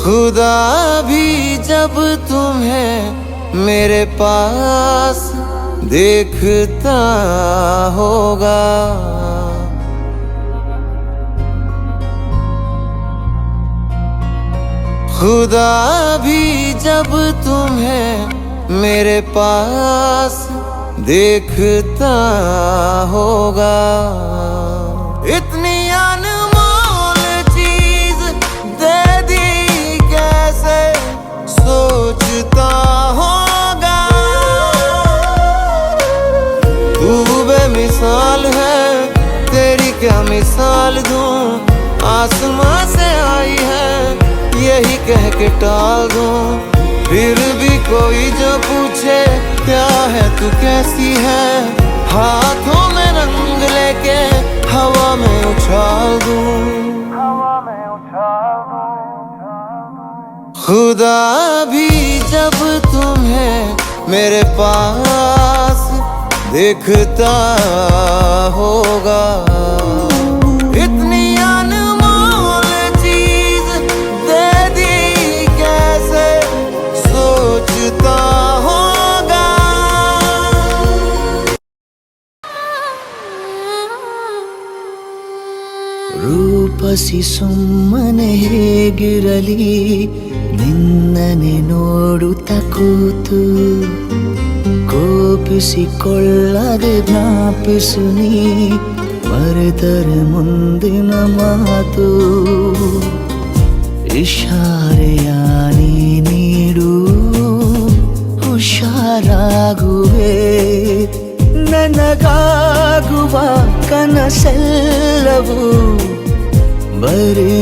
खुदा भी जब तुम्हें मेरे पास देखता होगा, खुदा भी जब तुम्हें मेरे पास देखता होगा। इतनी अनमोल चीज दे दी कैसे सोचता होगा। तू बेमिसाल है, तेरी क्या मिसाल दूं। आसमां से आई है यही कह के टाल दूं। फिर भी कोई जो पूछे क्या है तू कैसी है, हाथों में रंग लेके हवा में उछाल दूं। खुदा भी जब तुम्हें मेरे पास देखता होगा। इतनी अनमोल चीज दे दी कैसे सोचता होगा। ರೂಪಸಿ ಸುಮ್ಮನೆ ಹೇಗಿರಲಿ ನಿನ್ನನೆ ನೋಡುತ್ತ ಕೂತು, ಕೋಪಿಸಿಕೊಳ್ಳದೆ ಜ್ಞಾಪಿಸು ನೀ ಮರೆತರೆ ಮುಂದಿನ ಮಾತು. ಇಶಾರೆಯ ನೀ ನೀಡು ಹುಷಾರಾಗುವೆ, ನನಗಾಗುವ ಕನಸೆಲ್ಲವೂ ಬರೀ